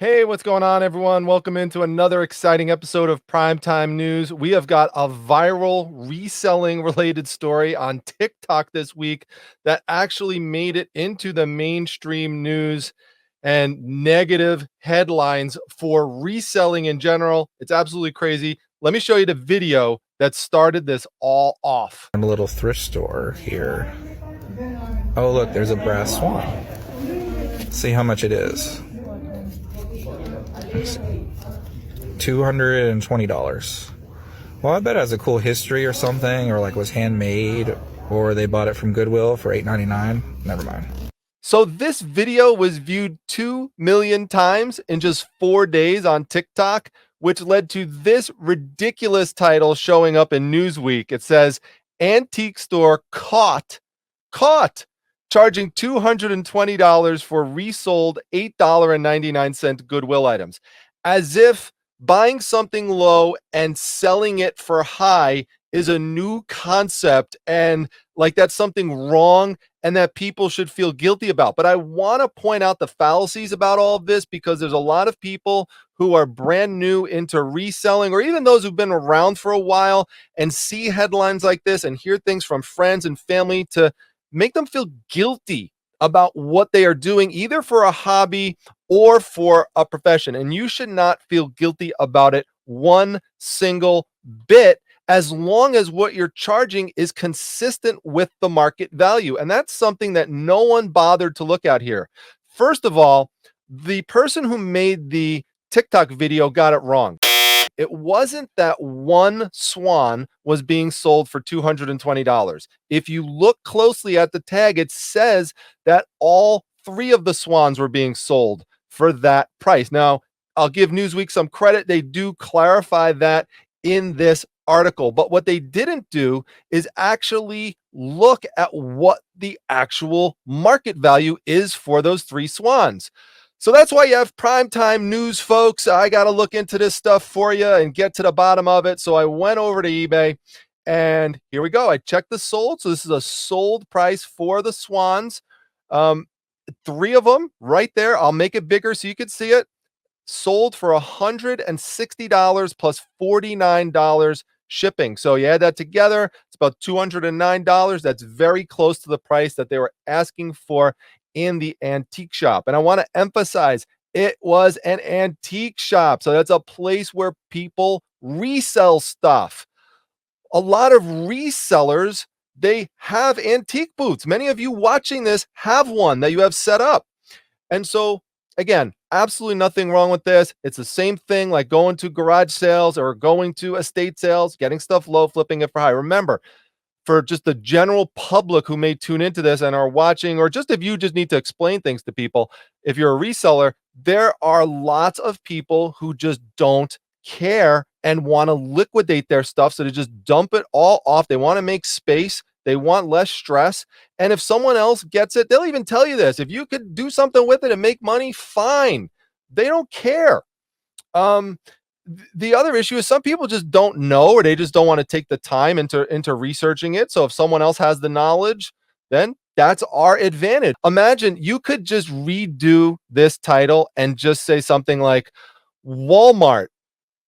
Hey, what's going on, everyone? Welcome into another exciting episode of Primetime News. We have got a viral reselling related story on TikTok this week that actually made it into the mainstream news and negative headlines for reselling in general. It's absolutely crazy. Let me show you the video that started this all off. A little thrift store here. Oh, look, there's a brass swan. Let's see how much it is. $220. Well, I bet it has a cool history or something, or like was handmade, or they bought it from Goodwill for $8.99. Never mind. So this video was viewed 2 million times in just 4 days on TikTok, which led to this ridiculous title showing up in Newsweek. It says, antique store caught charging $220 for resold $8.99 Goodwill items, as if buying something low and selling it for high is a new concept and like that's something wrong and that people should feel guilty about. But I want to point out the fallacies about all of this because there's a lot of people who are brand new into reselling, or even those who've been around for a while and see headlines like this and hear things from friends and family to make them feel guilty about what they are doing, either for a hobby or for a profession. And you should not feel guilty about it one single bit, as long as what you're charging is consistent with the market value. And that's something that no one bothered to look at here. First of all, the person who made the TikTok video got it wrong. It wasn't that one swan was being sold for $220. If you look closely at the tag, it says that all three of the swans were being sold for that price. Now, I'll give Newsweek some credit. They do clarify that in this article, but what they didn't do is actually look at what the actual market value is for those three swans. So that's why you have primetime news, folks. I got to look into this stuff for you and get to the bottom of it. So I went over to eBay and here we go. I checked the sold. So this is a sold price for the swans. Three of them right there. I'll make it bigger so you can see it. Sold for $160 plus $49 shipping. So you add that together, it's about $209. That's very close to the price that they were asking for in the antique shop. And I want to emphasize, it was an antique shop. So that's a place where people resell stuff. A lot of resellers, they have antique booths. Many of you watching this have one that you have set up. And so again, absolutely nothing wrong with this. It's the same thing like going to garage sales or going to estate sales, getting stuff low, flipping it for high. Remember, for just the general public who may tune into this and are watching, or just if you just need to explain things to people, if you're a reseller, there are lots of people who just don't care and want to liquidate their stuff. So they just dump it all off. They want to make space. They want less stress. And if someone else gets it, they'll even tell you this. If you could do something with it and make money, fine. They don't care. The other issue is some people just don't know, or they just don't want to take the time into researching it. So if someone else has the knowledge, then that's our advantage. Imagine you could just redo this title and just say something like Walmart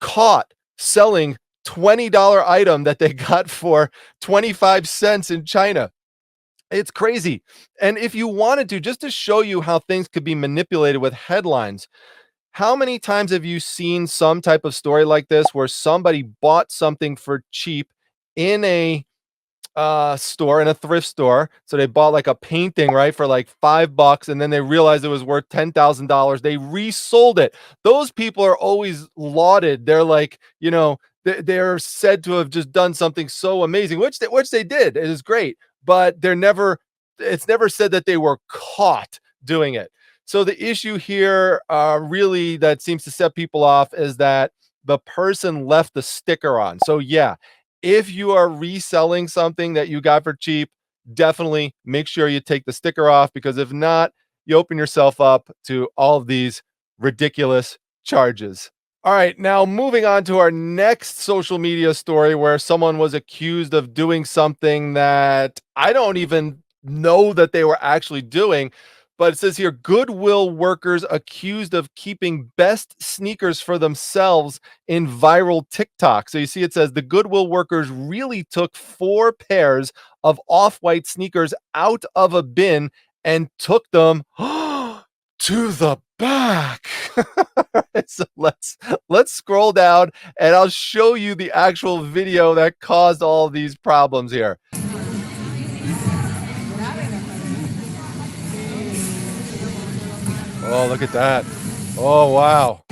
caught selling $20 item that they got for 25 cents in China. It's crazy. And if you wanted to, just to show you how things could be manipulated with headlines, how many times have you seen some type of story like this where somebody bought something for cheap in a store, in a thrift store? So they bought like a painting, right, for like $5, and then they realized it was worth $10,000. They resold it. Those people are always lauded. They're like, they're said to have just done something so amazing, which they did. It is great, but it's never said that they were caught doing it. So the issue here really that seems to set people off is that the person left the sticker on. So yeah, if you are reselling something that you got for cheap, definitely make sure you take the sticker off, because if not, you open yourself up to all of these ridiculous charges. All right, now moving on to our next social media story where someone was accused of doing something that I don't even know that they were actually doing. But it says here, Goodwill workers accused of keeping best sneakers for themselves in viral TikTok. So you see, it says the Goodwill workers really took 4 pairs of off-white sneakers out of a bin and took them to the back. So let's scroll down and I'll show you the actual video that caused all these problems here. Oh, look at that. Oh, wow.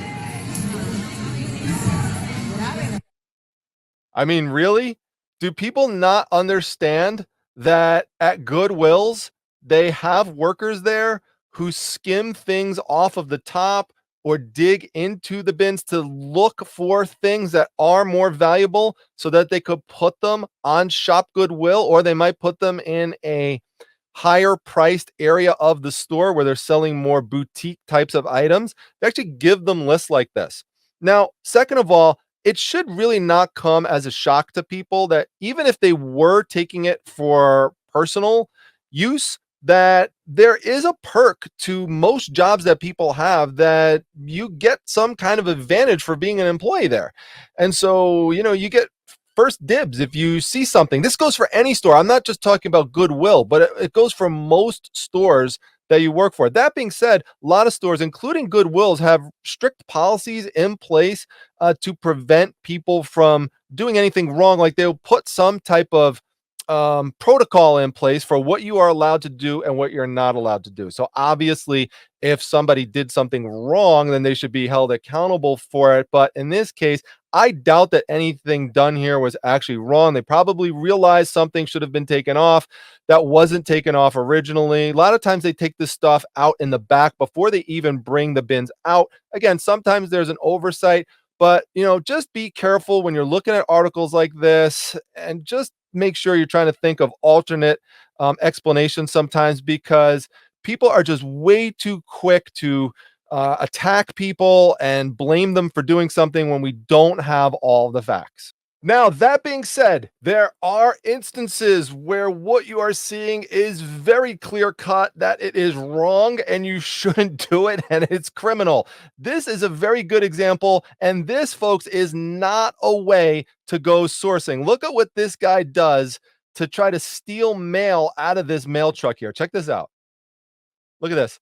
I mean, really? Do people not understand that at Goodwills, they have workers there who skim things off of the top or dig into the bins to look for things that are more valuable so that they could put them on Shop Goodwill, or they might put them in a higher priced area of the store where they're selling more boutique types of items. They actually give them lists like this. Now, second of all, it should really not come as a shock to people that even if they were taking it for personal use, that there is a perk to most jobs that people have, that you get some kind of advantage for being an employee there. And so, you get first dibs if you see something. This goes for any store. I'm not just talking about Goodwill, but it goes for most stores that you work for. That being said, a lot of stores, including Goodwills, have strict policies in place to prevent people from doing anything wrong. Like they'll put some type of protocol in place for what you are allowed to do and what you're not allowed to do. So obviously, if somebody did something wrong, then they should be held accountable for it. But in this case, I doubt that anything done here was actually wrong. They probably realized something should have been taken off that wasn't taken off originally. A lot of times they take this stuff out in the back before they even bring the bins out. Again, sometimes there's an oversight, but just be careful when you're looking at articles like this, and just make sure you're trying to think of alternate explanations sometimes, because people are just way too quick to attack people and blame them for doing something when we don't have all the facts. Now, that being said, there are instances where what you are seeing is very clear cut that it is wrong and you shouldn't do it, and it's criminal. This is a very good example, and this, folks, is not a way to go sourcing. Look at what this guy does to try to steal mail out of this mail truck here. Check this out. Look at this.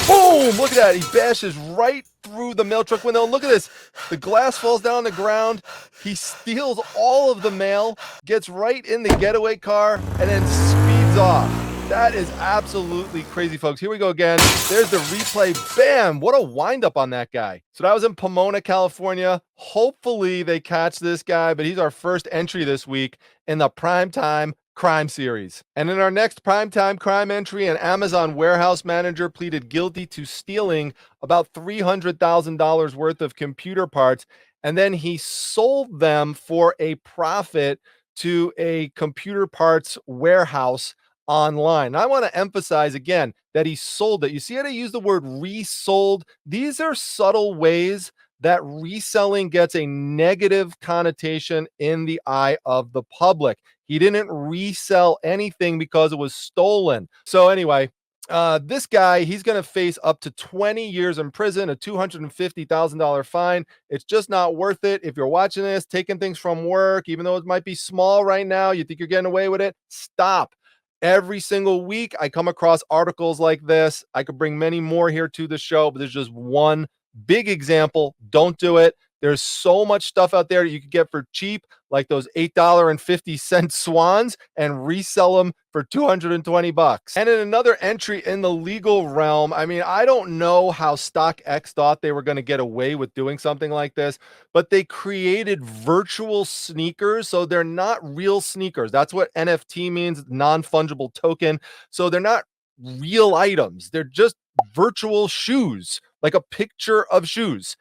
Boom! Look at that. He bashes right through the mail truck window. Look at this. The glass falls down on the ground. He steals all of the mail, gets right in the getaway car, and then speeds off. That is absolutely crazy, folks. Here we go again. There's the replay. Bam! What a windup on that guy. So that was in Pomona, California. Hopefully they catch this guy, but he's our first entry this week in the primetime crime series. And in our next primetime crime entry, an Amazon warehouse manager pleaded guilty to stealing about $300,000 worth of computer parts, and then he sold them for a profit to a computer parts warehouse online. I want to emphasize again that he sold it. You see how they use the word resold? These are subtle ways that reselling gets a negative connotation in the eye of the public. He didn't resell anything because it was stolen. So anyway, this guy, he's going to face up to 20 years in prison, a $250,000 fine. It's just not worth it. If you're watching this, taking things from work, even though it might be small right now, you think you're getting away with it, stop. Every single week, I come across articles like this. I could bring many more here to the show, but there's just one big example. Don't do it. There's so much stuff out there you could get for cheap, like those $8.50 swans, and resell them for $220. And in another entry in the legal realm, I mean, I don't know how StockX thought they were going to get away with doing something like this, but they created virtual sneakers. So they're not real sneakers. That's what NFT means, non-fungible token. So they're not real items. They're just virtual shoes, like a picture of shoes,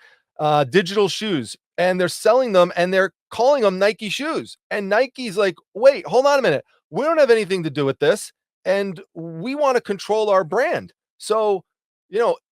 digital shoes, and they're selling them and they're calling them Nike shoes. And Nike's like, wait, hold on a minute. We don't have anything to do with this, and we want to control our brand. So,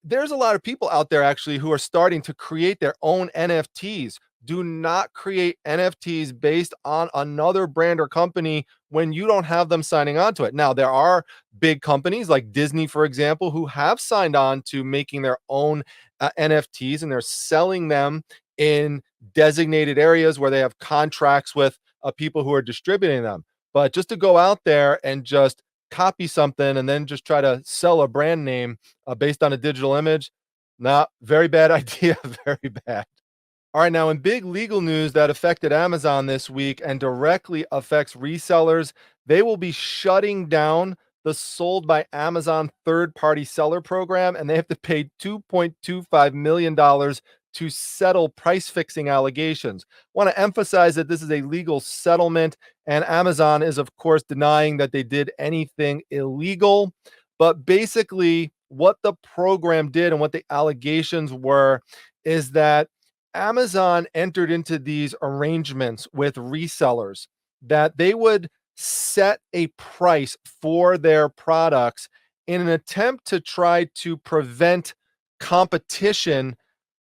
there's a lot of people out there actually who are starting to create their own NFTs Do not create NFTs based on another brand or company when you don't have them signing on to it. Now, there are big companies like Disney, for example, who have signed on to making their own NFTs, and they're selling them in designated areas where they have contracts with people who are distributing them. But just to go out there and just copy something and then just try to sell a brand name based on a digital image, not very bad idea, very bad. All right, now in big legal news that affected Amazon this week and directly affects resellers, they will be shutting down the Sold by Amazon third-party seller program, and they have to pay $2.25 million to settle price fixing allegations. I want to emphasize that this is a legal settlement, and Amazon is, of course, denying that they did anything illegal. But basically, what the program did and what the allegations were is that Amazon entered into these arrangements with resellers that they would set a price for their products in an attempt to try to prevent competition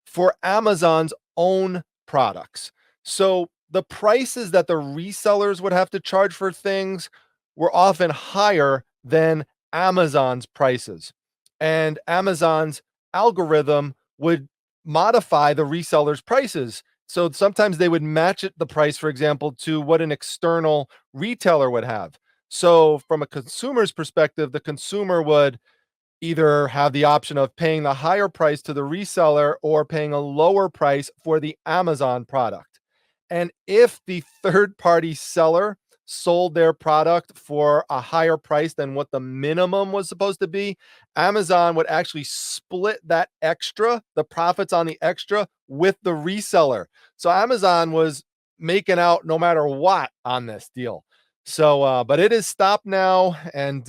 for Amazon's own products. So the prices that the resellers would have to charge for things were often higher than Amazon's prices. And Amazon's algorithm would modify the resellers' prices. So sometimes they would match it the price, for example, to what an external retailer would have. So from a consumer's perspective, the consumer would either have the option of paying the higher price to the reseller or paying a lower price for the Amazon product. And if the third party seller sold their product for a higher price than what the minimum was supposed to be, Amazon would actually split that extra, the profits on the extra, with the reseller. So Amazon was making out no matter what on this deal. So, but it is stopped now, and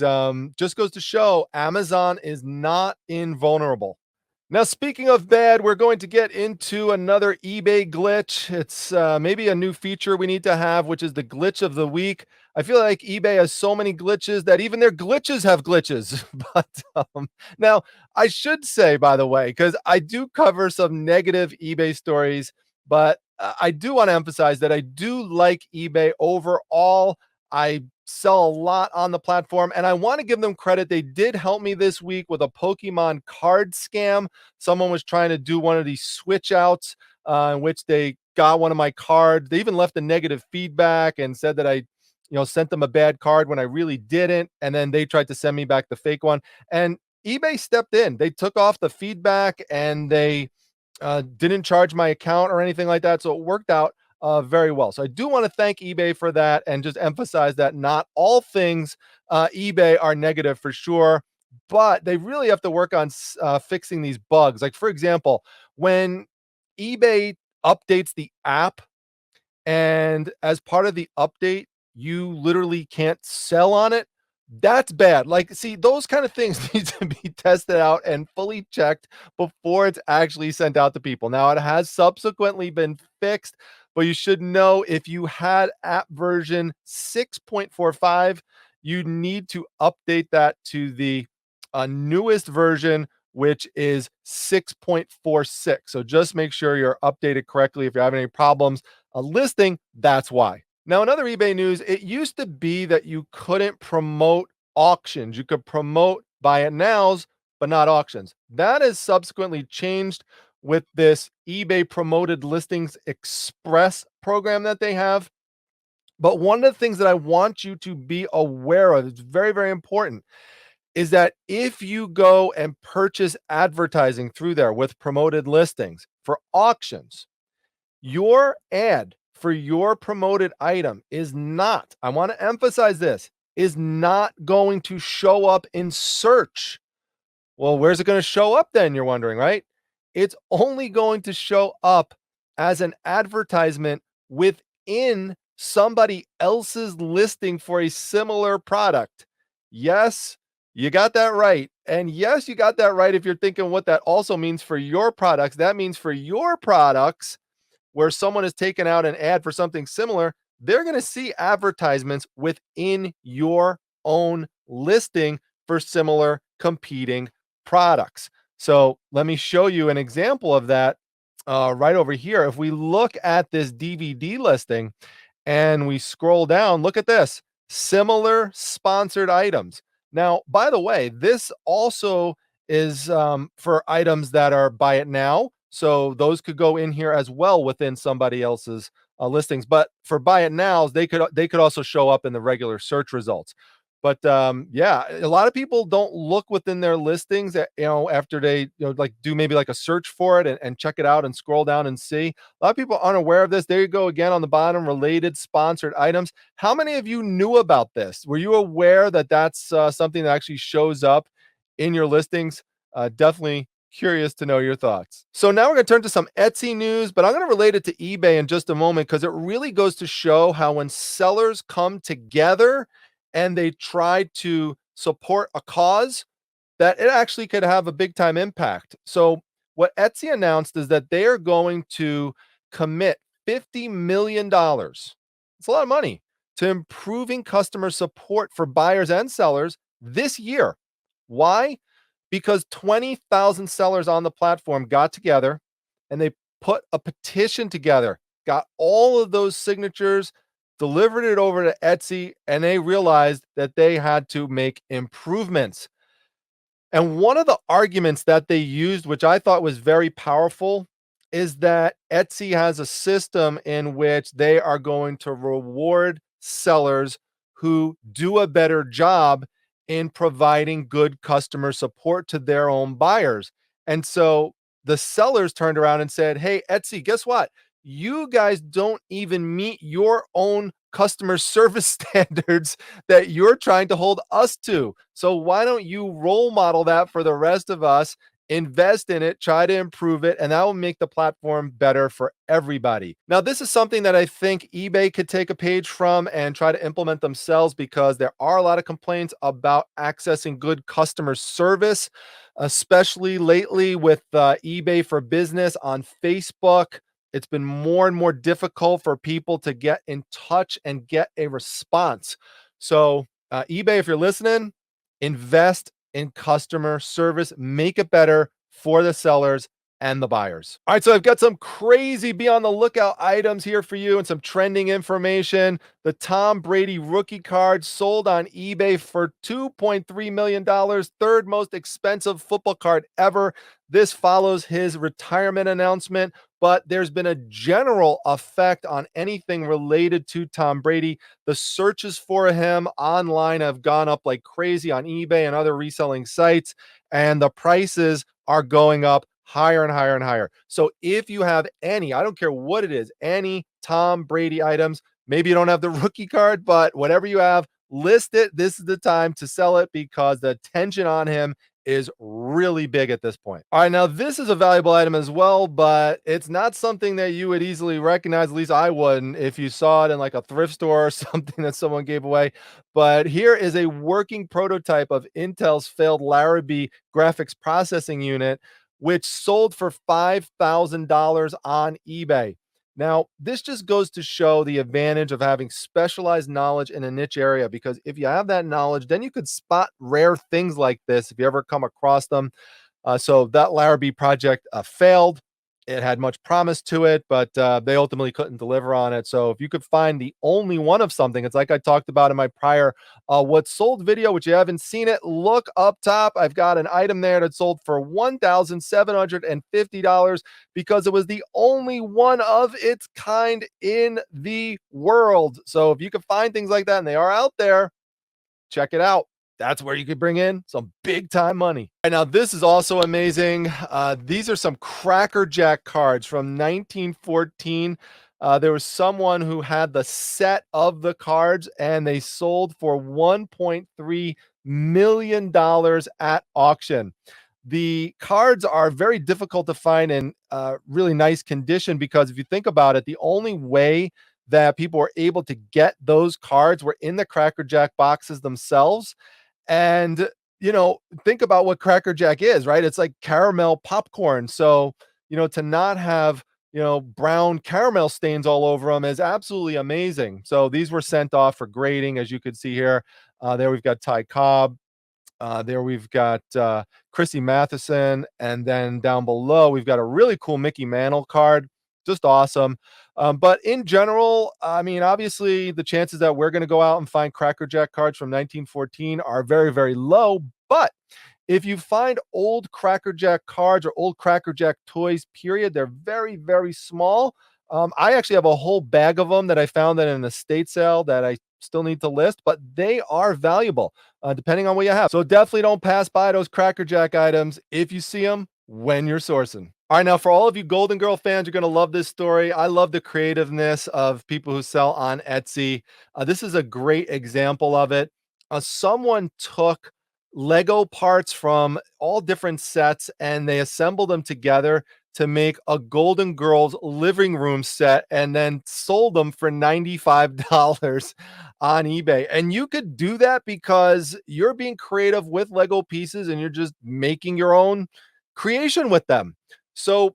just goes to show Amazon is not invulnerable. Now, speaking of bad, we're going to get into another eBay glitch. It's maybe a new feature we need to have, which is the glitch of the week. I feel like eBay has so many glitches that even their glitches have glitches. But now, I should say, by the way, because I do cover some negative eBay stories, but I do want to emphasize that I do like eBay overall. I sell a lot on the platform, and I want to give them credit. They did help me this week with a Pokemon card scam. Someone was trying to do one of these switch outs in which they got one of my cards. They even left a negative feedback and said that I, sent them a bad card when I really didn't. And then they tried to send me back the fake one. And eBay stepped in. They took off the feedback and they didn't charge my account or anything like that. So it worked out very well. So I do want to thank eBay for that and just emphasize that not all things eBay are negative for sure, but they really have to work on fixing these bugs. Like, for example, when eBay updates the app, and as part of the update, you literally can't sell on it. That's bad. Like, see, those kind of things need to be tested out and fully checked before it's actually sent out to people. Now, it has subsequently been fixed, but you should know if you had app version 6.45, you need to update that to the newest version, which is 6.46. So just make sure you're updated correctly. If you're having any problems listing, that's why. Now, another eBay news, it used to be that you couldn't promote auctions. You could promote buy it nows, but not auctions. That has subsequently changed with this eBay Promoted Listings Express program that they have. But one of the things that I want you to be aware of, it's very, very important, is that if you go and purchase advertising through there with promoted listings for auctions, your ad for your promoted item is not, I want to emphasize this, is not going to show up in search. Well, where's it going to show up then? You're wondering, right? It's only going to show up as an advertisement within somebody else's listing for a similar product. Yes, you got that right. And yes, you got that right if you're thinking what that also means for your products. That means for your products, where someone has taken out an ad for something similar, they're going to see advertisements within your own listing for similar competing products. So let me show you an example of that. right over here, if we look at this DVD listing and we scroll down, look at this, similar sponsored items. Now, by the way, this also is for items that are buy it now. So those could go in here as well within somebody else's listings. But for buy it nows, they could also show up in the regular search results. But yeah, a lot of people don't look within their listings, after they like do maybe like a search for it and check it out and scroll down and see. A lot of people aren't aware of this. There you go again on the bottom, related sponsored items. How many of you knew about this? Were you aware that that's something that actually shows up in your listings? Definitely curious to know your thoughts. So now we're going to turn to some Etsy news, but I'm going to relate it to eBay in just a moment because it really goes to show how when sellers come together and they try to support a cause, that it actually could have a big time impact. So, what Etsy announced is that they are going to commit $50 million. It's a lot of money to improving customer support for buyers and sellers this year. Why? Because 20,000 sellers on the platform got together and they put a petition together, got all of those signatures, delivered it over to Etsy, and they realized that they had to make improvements. And one of the arguments that they used, which I thought was very powerful, is that Etsy has a system in which they are going to reward sellers who do a better job in providing good customer support to their own buyers. And so the sellers turned around and said, "Hey, Etsy, guess what? You guys don't even meet your own customer service standards that you're trying to hold us to. So why don't you role model that for the rest of us, invest in it, try to improve it, and that will make the platform better for everybody." Now, this is something that I think eBay could take a page from and try to implement themselves because there are a lot of complaints about accessing good customer service, especially lately with eBay for Business on Facebook. It's been more and more difficult for people to get in touch and get a response. So, eBay, if you're listening, invest in customer service, make it better for the sellers and the buyers. All right, so I've got some crazy be on the lookout items here for you and some trending information. The Tom Brady rookie card sold on eBay for $2.3 million, third most expensive football card ever. This follows his retirement announcement, but there's been a general effect on anything related to Tom Brady. The searches for him online have gone up like crazy on eBay and other reselling sites, and the prices are going up higher and higher and higher. So if you have any, I don't care what it is, any Tom Brady items, maybe you don't have the rookie card, but whatever you have, list it. This is the time to sell it because the tension on him is really big at this point. All right, now this is a valuable item as well, but it's not something that you would easily recognize. At least I wouldn't if you saw it in like a thrift store or something that someone gave away. But here is a working prototype of Intel's failed Larrabee graphics processing unit, which sold for $5,000 on eBay. Now, this just goes to show the advantage of having specialized knowledge in a niche area, because if you have that knowledge, then you could spot rare things like this if you ever come across them. So that Larrabee project failed. It had much promise to it, but they ultimately couldn't deliver on it. So if you could find the only one of something, it's like I talked about in my prior what sold video, which you haven't seen it, look up top. I've got an item there that sold for $1,750 because it was the only one of its kind in the world. So if you can find things like that, and they are out there, check it out. That's where you could bring in some big time money. And now this is also amazing. These are some Cracker Jack cards from 1914. There was someone who had the set of the cards and they sold for $1.3 million at auction. The cards are very difficult to find in really nice condition because if you think about it, the only way that people were able to get those cards were in the Cracker Jack boxes themselves. And, think about what Cracker Jack is, right? It's like caramel popcorn. So, to not have, brown caramel stains all over them is absolutely amazing. So these were sent off for grading, as you could see here. There we've got Ty Cobb. There we've got Chrissy Matheson, and then down below we've got a really cool Mickey Mantle card, just awesome. But in general, I mean, obviously the chances that we're going to go out and find Cracker Jack cards from 1914 are very, very low. But if you find old Cracker Jack cards or old Cracker Jack toys, period, they're very, very small. I actually have a whole bag of them that I found at an estate sale that I still need to list, but they are valuable depending on what you have. So definitely don't pass by those Cracker Jack items if you see them when you're sourcing. All right, now for all of you Golden Girl fans, you're going to love this story. I love the creativeness of people who sell on Etsy. This is a great example of it. Someone took Lego parts from all different sets and they assembled them together to make a Golden Girls living room set and then sold them for $95 on eBay. And you could do that because you're being creative with Lego pieces and you're just making your own creation with them. So,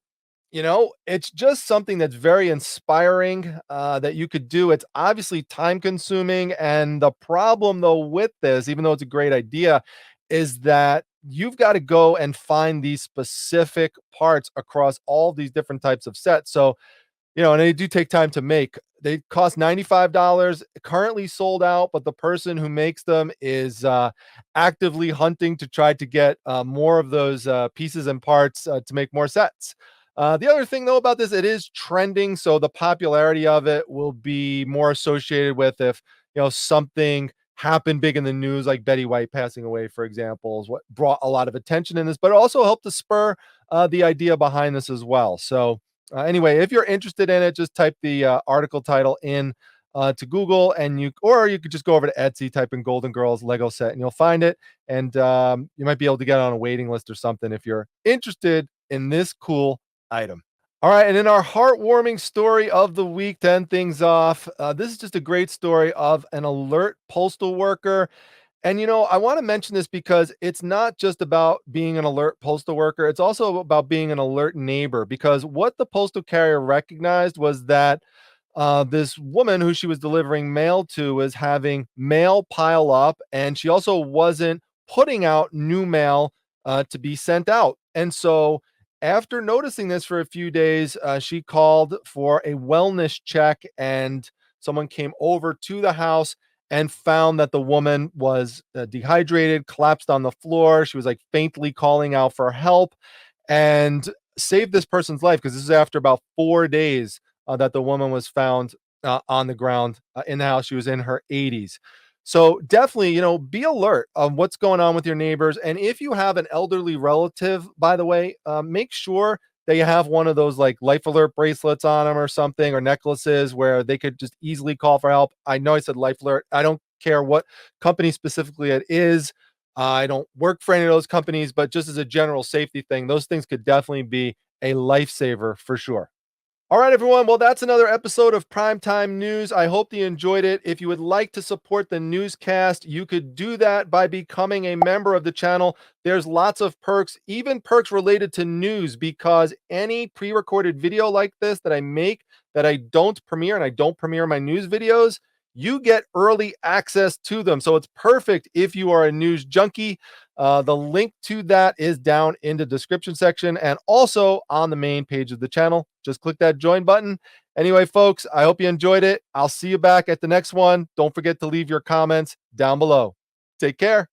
you know, it's just something that's very inspiring that you could do. It's obviously time consuming. And the problem, though, with this, even though it's a great idea, is that you've got to go and find these specific parts across all these different types of sets. So, you know, and they do take time to make. They cost $95, currently sold out, but the person who makes them is actively hunting to try to get more of those pieces and parts to make more sets. The other thing, though, about this, it is trending, so the popularity of it will be more associated with if, you know, something happened big in the news, like Betty White passing away, for example, is what brought a lot of attention in this, but it also helped to spur the idea behind this as well. So, anyway, if you're interested in it, just type the article title in to Google, and or you could just go over to Etsy, type in Golden Girls Lego set, and you'll find it. And you might be able to get on a waiting list or something if you're interested in this cool item. All right, and in our heartwarming story of the week, 10 things off. This is just a great story of an alert postal worker. And, you know, I want to mention this because it's not just about being an alert postal worker. It's also about being an alert neighbor, because what the postal carrier recognized was that this woman who she was delivering mail to was having mail pile up, and she also wasn't putting out new mail to be sent out. And so after noticing this for a few days, she called for a wellness check, and someone came over to the house and found that the woman was dehydrated, collapsed on the floor. She was like faintly calling out for help, and saved this person's life, because this is after about 4 days that the woman was found on the ground in the house. She was in her 80s. So definitely, you know, be alert on what's going on with your neighbors. And if you have an elderly relative, by the way, make sure that you have one of those like life alert bracelets on them or something, or necklaces where they could just easily call for help. I know I said life alert. I don't care what company specifically it is. I don't work for any of those companies, but just as a general safety thing, those things could definitely be a lifesaver for sure. All right, everyone. Well, that's another episode of Primetime News. I hope you enjoyed it. If you would like to support the newscast, you could do that by becoming a member of the channel. There's lots of perks, even perks related to news, because any pre-recorded video like this that I make that I don't premiere, and I don't premiere my news videos, you get early access to them. So it's perfect if you are a news junkie. The link to that is down in the description section and also on the main page of the channel. Just click that join button. Anyway, folks, I hope you enjoyed it. I'll see you back at the next one. Don't forget to leave your comments down below. Take care.